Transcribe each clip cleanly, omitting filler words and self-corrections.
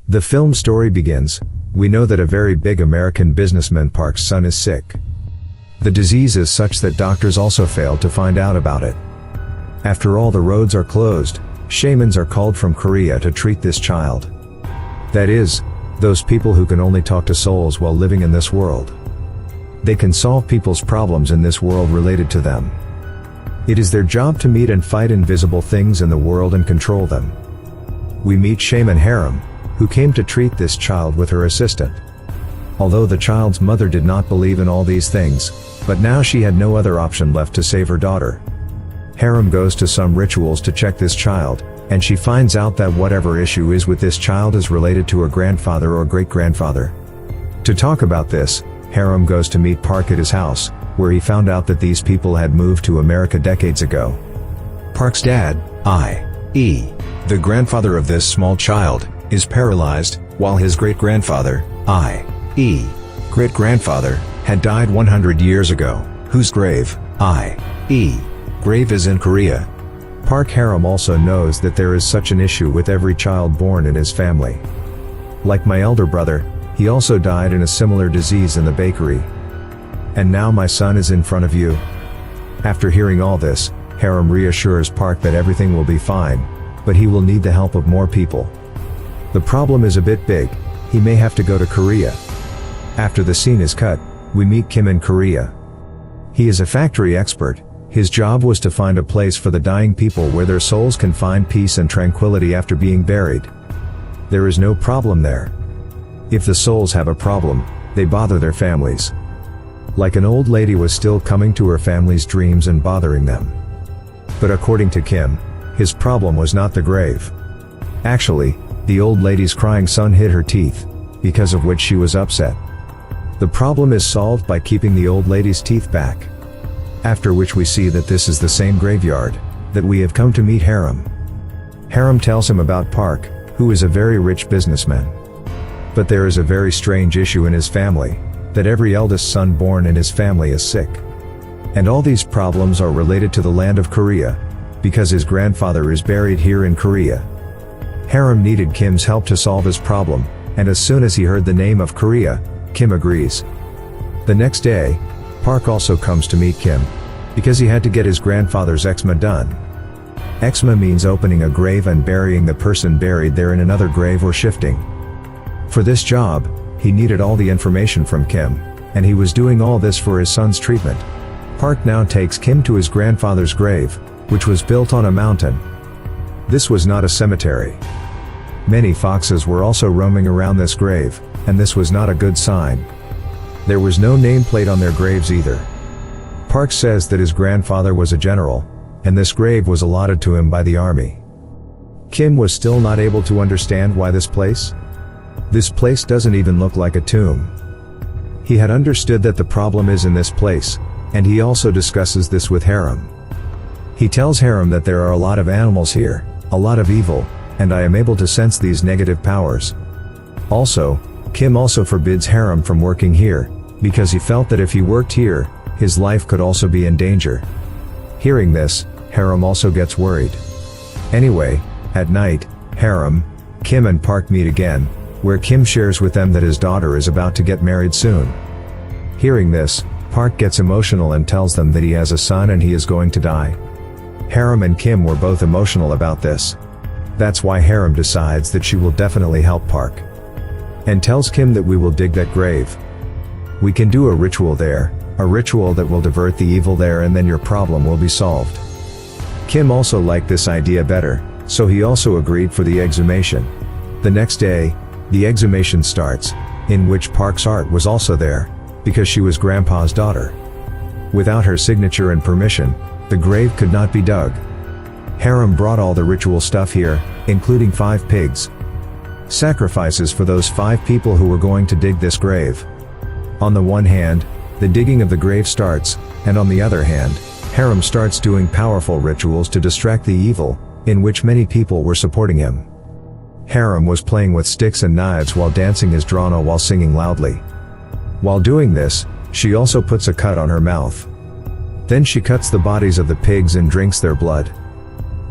The film story begins. We know that a very big American businessman Park's son is sick. The disease is such that doctors also failed to find out about it. After all the roads are closed, shamans are called from Korea to treat this child. That is, those people who can only talk to souls while living in this world. They can solve people's problems in this world related to them. It is their job to meet and fight invisible things in the world and control them. We meet shaman Harem, who came to treat this child with her assistant. Although the child's mother did not believe in all these things, but now she had no other option left to save her daughter. Harem goes to some rituals to check this child, and she finds out that whatever issue is with this child is related to her grandfather or great-grandfather. To talk about this, Harem goes to meet Park at his house, where he found out that these people had moved to America decades ago. Park's dad, i.e., the grandfather of this small child, is paralyzed, while his great-grandfather, i.e., great-grandfather, had died 100 years ago, whose grave, i.e., grave is in Korea. Park Harem also knows that there is such an issue with every child born in his family. Like my elder brother, he also died in a similar disease in the bakery. And now my son is in front of you. After hearing all this, Harem reassures Park that everything will be fine, but he will need the help of more people. The problem is a bit big. He may have to go to Korea. After the scene is cut, we meet Kim in Korea. He is a factory expert. His job was to find a place for the dying people where their souls can find peace and tranquility after being buried. There is no problem there. If the souls have a problem, they bother their families. Like an old lady was still coming to her family's dreams and bothering them. But according to Kim, his problem was not the grave. Actually, the old lady's crying son hit her teeth, because of which she was upset. The problem is solved by keeping the old lady's teeth back. After which we see that this is the same graveyard, that we have come to meet Harem. Harem tells him about Park, who is a very rich businessman. But there is a very strange issue in his family, that every eldest son born in his family is sick. And all these problems are related to the land of Korea, because his grandfather is buried here in Korea. Harem needed Kim's help to solve his problem, and as soon as he heard the name of Korea, Kim agrees. The next day, Park also comes to meet Kim, because he had to get his grandfather's exma done. Exma means opening a grave and burying the person buried there in another grave or shifting. For this job, he needed all the information from Kim, and he was doing all this for his son's treatment. Park now takes Kim to his grandfather's grave, which was built on a mountain. This was not a cemetery. Many foxes were also roaming around this grave, and this was not a good sign. There was no nameplate on their graves either. Park says that his grandfather was a general, and this grave was allotted to him by the army. Kim was still not able to understand why this place? This place doesn't even look like a tomb. He had understood that the problem is in this place, and he also discusses this with Harem. He tells Harem that there are a lot of animals here, a lot of evil, and I am able to sense these negative powers. Also, Kim also forbids Harem from working here, because he felt that if he worked here, his life could also be in danger. Hearing this, Harem also gets worried. Anyway, at night, Harem, Kim and Park meet again, where Kim shares with them that his daughter is about to get married soon. Hearing this, Park gets emotional and tells them that he has a son and he is going to die. Harem and Kim were both emotional about this. That's why Harem decides that she will definitely help Park. And tells Kim that we will dig that grave. We can do a ritual there, a ritual that will divert the evil there, and then your problem will be solved. Kim also liked this idea better, so he also agreed for the exhumation. The next day, the exhumation starts, in which Park's art was also there, because she was Grandpa's daughter. Without her signature and permission, the grave could not be dug. Harem brought all the ritual stuff here, including 5 pigs. Sacrifices for those 5 people who were going to dig this grave. On the one hand, the digging of the grave starts, and on the other hand, Harem starts doing powerful rituals to distract the evil, in which many people were supporting him. Harem was playing with sticks and knives while dancing his drana while singing loudly. While doing this, she also puts a cut on her mouth. Then she cuts the bodies of the pigs and drinks their blood.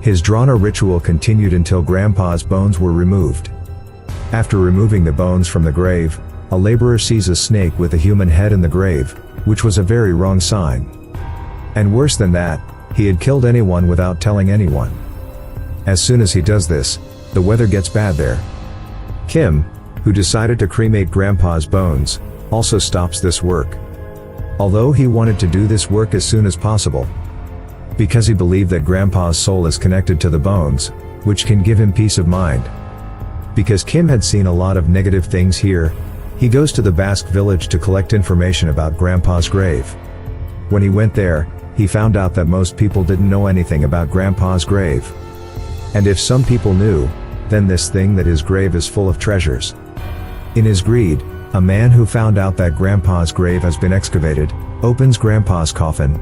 His drana ritual continued until Grandpa's bones were removed. After removing the bones from the grave, a laborer sees a snake with a human head in the grave, which was a very wrong sign. And worse than that, he had killed anyone without telling anyone. As soon as he does this, the weather gets bad there. Kim, who decided to cremate Grandpa's bones, also stops this work. Although he wanted to do this work as soon as possible, because he believed that Grandpa's soul is connected to the bones, which can give him peace of mind. Because Kim had seen a lot of negative things here, he goes to the Basque village to collect information about Grandpa's grave. When he went there, he found out that most people didn't know anything about Grandpa's grave. And if some people knew, then this thing that his grave is full of treasures. In his greed, a man who found out that Grandpa's grave has been excavated, opens Grandpa's coffin.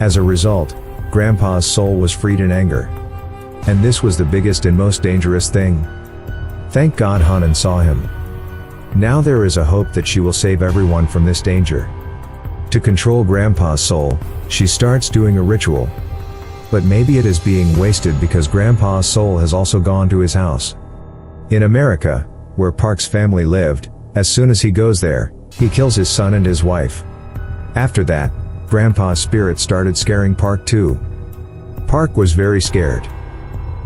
As a result, Grandpa's soul was freed in anger. And this was the biggest and most dangerous thing. Thank God Hanan saw him. Now there is a hope that she will save everyone from this danger. To control Grandpa's soul, she starts doing a ritual. But maybe it is being wasted because Grandpa's soul has also gone to his house. In America, where Park's family lived, as soon as he goes there, he kills his son and his wife. After that, Grandpa's spirit started scaring Park too. Park was very scared.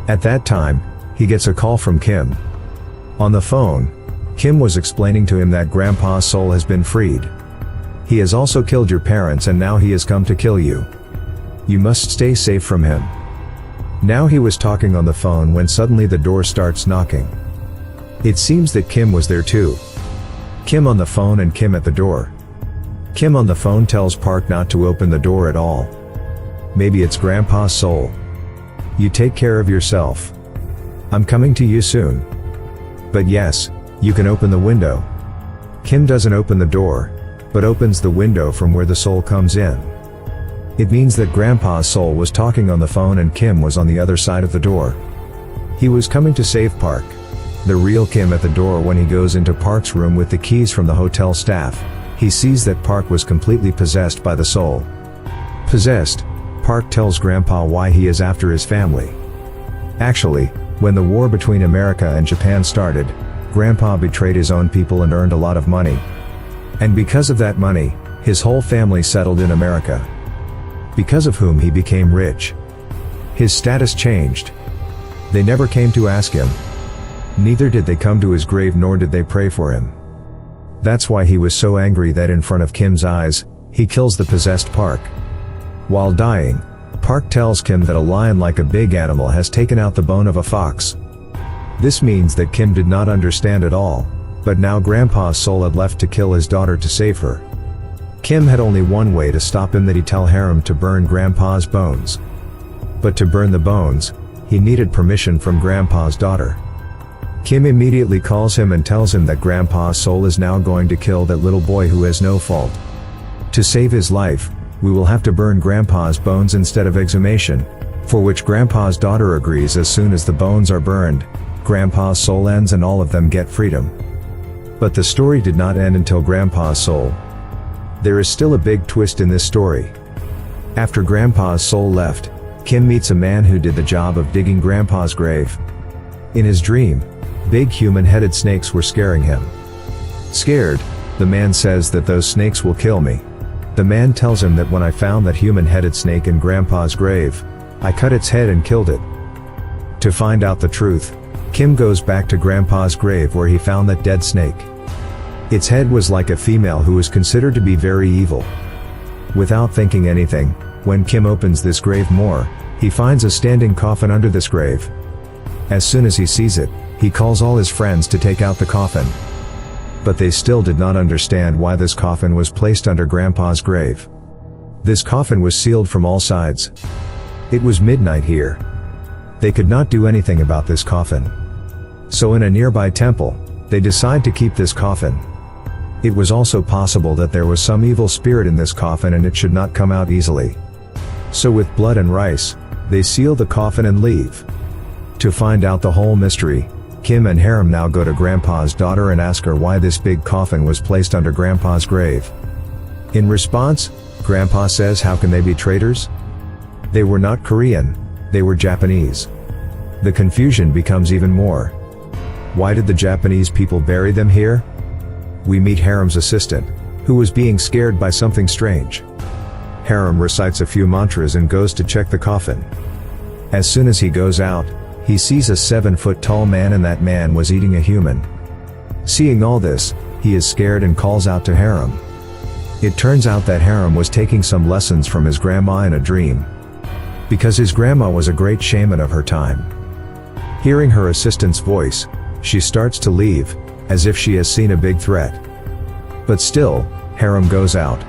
At that time, he gets a call from Kim. On the phone, Kim was explaining to him that Grandpa's soul has been freed. He has also killed your parents and now he has come to kill you. You must stay safe from him. Now he was talking on the phone when suddenly the door starts knocking. It seems that Kim was there too. Kim on the phone and Kim at the door. Kim on the phone tells Park not to open the door at all. Maybe it's Grandpa's soul. You take care of yourself. I'm coming to you soon. But yes, you can open the window. Kim doesn't open the door, but opens the window from where the soul comes in. It means that Grandpa's soul was talking on the phone and Kim was on the other side of the door. He was coming to save Park. The real Kim at the door. When he goes into Park's room with the keys from the hotel staff, he sees that Park was completely possessed by the soul. Possessed, Park tells Grandpa why he is after his family. Actually, when the war between America and Japan started, Grandpa betrayed his own people and earned a lot of money. And because of that money, his whole family settled in America. Because of whom he became rich. His status changed. They never came to ask him. Neither did they come to his grave nor did they pray for him. That's why he was so angry that in front of Kim's eyes, he kills the possessed Park. While dying, Park tells Kim that a lion like a big animal has taken out the bone of a fox. This means that Kim did not understand at all, but now Grandpa's soul had left to kill his daughter to save her. Kim had only one way to stop him, that he tell Haram to burn Grandpa's bones. But to burn the bones, he needed permission from Grandpa's daughter. Kim immediately calls him and tells him that Grandpa's soul is now going to kill that little boy who has no fault. To save his life, we will have to burn Grandpa's bones instead of exhumation, for which Grandpa's daughter agrees. As soon as the bones are burned, Grandpa's soul ends and all of them get freedom. But the story did not end until Grandpa's soul. There is still a big twist in this story. After Grandpa's soul left, Kim meets a man who did the job of digging Grandpa's grave. In his dream, big human-headed snakes were scaring him. Scared, the man says that those snakes will kill me. The man tells him that when I found that human-headed snake in Grandpa's grave, I cut its head and killed it. To find out the truth, Kim goes back to Grandpa's grave where he found that dead snake. Its head was like a female who was considered to be very evil. Without thinking anything, when Kim opens this grave more, he finds a standing coffin under this grave. As soon as he sees it, he calls all his friends to take out the coffin. But they still did not understand why this coffin was placed under Grandpa's grave. This coffin was sealed from all sides. It was midnight here. They could not do anything about this coffin. So in a nearby temple, they decide to keep this coffin. It was also possible that there was some evil spirit in this coffin and it should not come out easily. So with blood and rice, they seal the coffin and leave. To find out the whole mystery, Kim and Haram now go to Grandpa's daughter and ask her why this big coffin was placed under Grandpa's grave. In response, Grandpa says how can they be traitors? They were not Korean, they were Japanese. The confusion becomes even more. Why did the Japanese people bury them here? We meet Harem's assistant, who was being scared by something strange. Harem recites a few mantras and goes to check the coffin. As soon as he goes out, he sees a 7-foot tall man, and that man was eating a human. Seeing all this, he is scared and calls out to Harem. It turns out that Harem was taking some lessons from his grandma in a dream. Because his grandma was a great shaman of her time. Hearing her assistant's voice, she starts to leave, as if she has seen a big threat. But still, Harem goes out.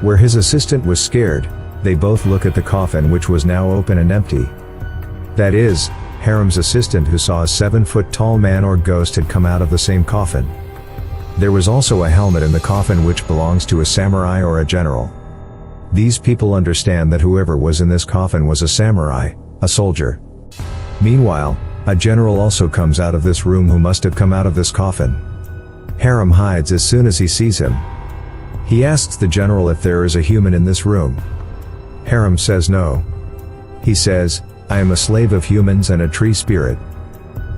Where his assistant was scared, they both look at the coffin, which was now open and empty. That is, Harem's assistant, who saw a 7-foot tall man or ghost, had come out of the same coffin. There was also a helmet in the coffin which belongs to a samurai or a general. These people understand that whoever was in this coffin was a samurai, a soldier. Meanwhile, a general also comes out of this room, who must have come out of this coffin. Harem hides as soon as he sees him. He asks the general if there is a human in this room. Harem says no. He says, "I am a slave of humans and a tree spirit."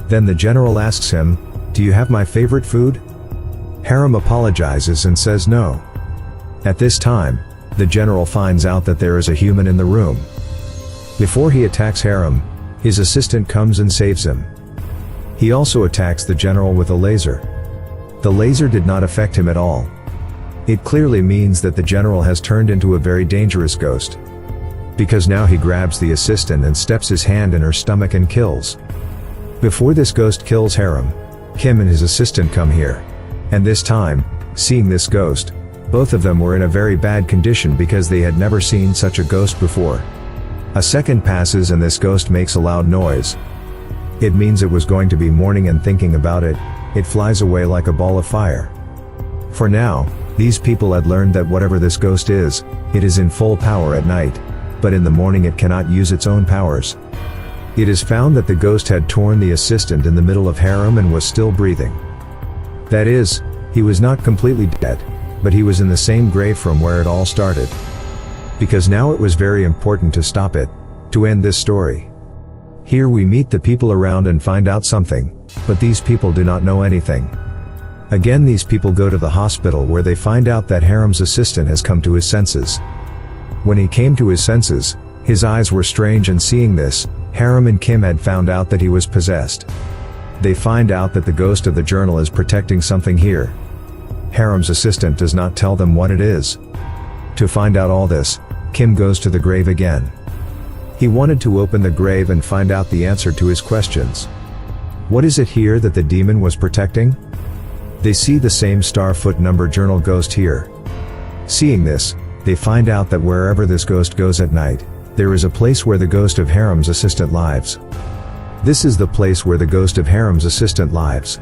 Then the general asks him, "Do you have my favorite food?" Harem apologizes and says no. At this time, the general finds out that there is a human in the room. Before he attacks Harem, his assistant comes and saves him. He also attacks the general with a laser. The laser did not affect him at all. It clearly means that the general has turned into a very dangerous ghost. Because now he grabs the assistant and steps his hand in her stomach and kills. Before this ghost kills Harem, Kim and his assistant come here. And this time, seeing this ghost, both of them were in a very bad condition because they had never seen such a ghost before. A second passes and this ghost makes a loud noise. It means it was going to be morning, and thinking about it, it flies away like a ball of fire. For now, these people had learned that whatever this ghost is, it is in full power at night, but in the morning it cannot use its own powers. It is found that the ghost had torn the assistant in the middle of Harem and was still breathing. That is, he was not completely dead, but he was in the same grave from where it all started. Because now it was very important to stop it, to end this story. Here we meet the people around and find out something, but these people do not know anything. Again, these people go to the hospital, where they find out that Harem's assistant has come to his senses. When he came to his senses, his eyes were strange, and seeing this, Harem and Kim had found out that he was possessed. They find out that the ghost of the journal is protecting something here. Harem's assistant does not tell them what it is. To find out all this, Kim goes to the grave again. He wanted to open the grave and find out the answer to his questions. What is it here that the demon was protecting? They see the same star foot number journal ghost here. Seeing this, they find out that wherever this ghost goes at night, there is a place where the ghost of Harem's assistant lives. This is the place where the ghost of Harem's assistant lives.